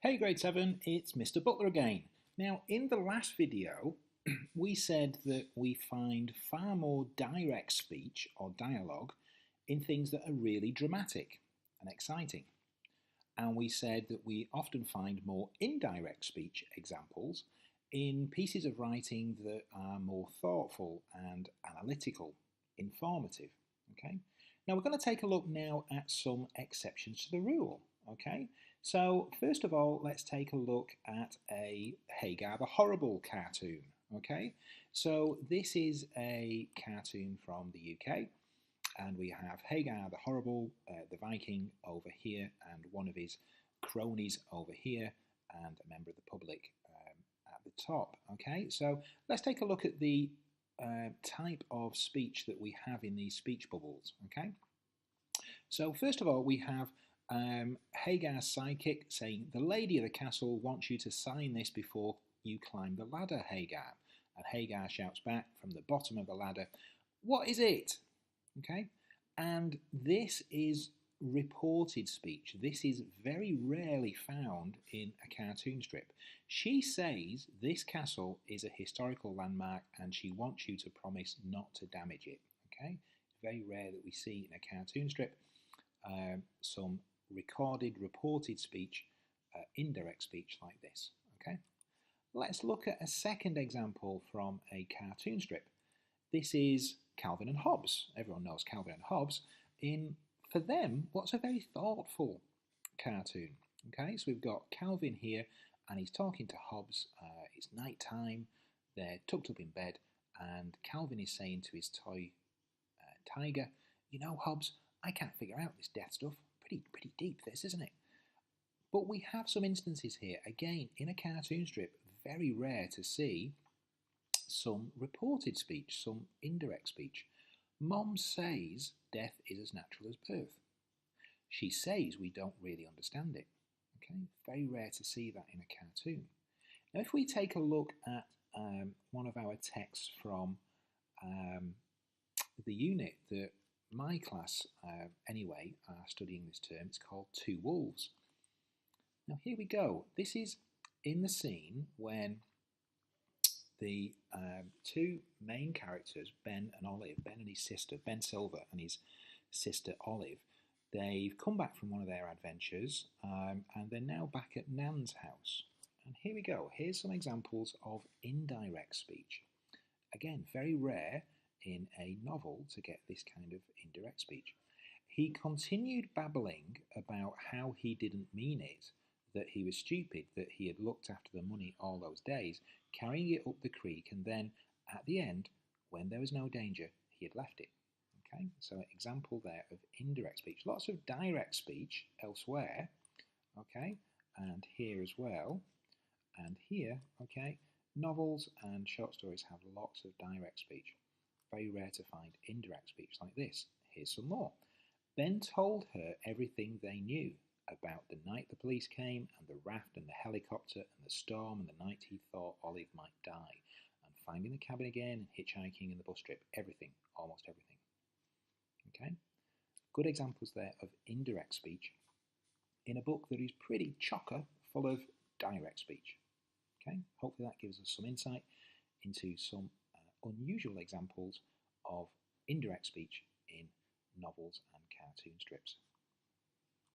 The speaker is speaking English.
Hey grade 7, it's Mr. Butler again. Now in the last video we said that we find far more direct speech or dialogue in things that are really dramatic and exciting. And we said that we often find more indirect speech examples in pieces of writing that are more thoughtful and analytical, informative. Okay. Now we're going to take a look now at some exceptions to the rule. Okay. So first of all, let's take a look at a Hagar the Horrible cartoon. Okay. So this is a cartoon from the UK. And we have Hagar the Horrible, the Viking over here, and one of his cronies over here, and a member of the public at the top. Okay, so let's take a look at the type of speech that we have in these speech bubbles. Okay, so first of all, we have Hagar's sidekick saying, "The lady of the castle wants you to sign this before you climb the ladder, Hagar." And Hagar shouts back from the bottom of the ladder, "What is it?" Okay, and this is reported speech. This is very rarely found in a cartoon strip. She says this castle is a historical landmark and she wants you to promise not to damage it. Okay, it's very rare that we see in a cartoon strip some recorded, reported speech, indirect speech like this. Okay, let's look at a second example from a cartoon strip. This is Calvin and Hobbes. Everyone knows Calvin and Hobbes. For them, what's a very thoughtful cartoon. Okay, so we've got Calvin here, and he's talking to Hobbes. It's night time. They're tucked up in bed, and Calvin is saying to his toy tiger, "You know, Hobbes, I can't figure out this death stuff. Pretty deep, this, isn't it?" But we have some instances here. Again, in a cartoon strip, very rare to see some reported speech, some indirect speech. Mom says death is as natural as birth. She says we don't really understand it. Okay, very rare to see that in a cartoon. Now, if we take a look at one of our texts from the unit that my class, anyway, are studying this term, it's called Two Wolves. Now, here we go. This is in the scene when the two main characters, Ben and Olive, Ben and his sister, Ben Silver and his sister Olive, they've come back from one of their adventures and they're now back at Nan's house. And here we go. Here's some examples of indirect speech. Again, very rare in a novel to get this kind of indirect speech. He continued babbling about how he didn't mean it, that he was stupid, that he had looked after the money all those days, carrying it up the creek, and then at the end, when there was no danger, he had left it. Okay, so an example there of indirect speech. Lots of direct speech elsewhere, okay, and here as well, and here, okay. Novels and short stories have lots of direct speech. Very rare to find indirect speech like this. Here's some more. Ben told her everything they knew about the night the police came, and the raft and the helicopter and the storm and the night he thought Olive might die, and finding the cabin again and hitchhiking in the bus trip. Everything, almost everything. Okay, good examples there of indirect speech in a book that is pretty chocker full of direct speech. Okay, hopefully that gives us some insight into some unusual examples of indirect speech in novels and cartoon strips.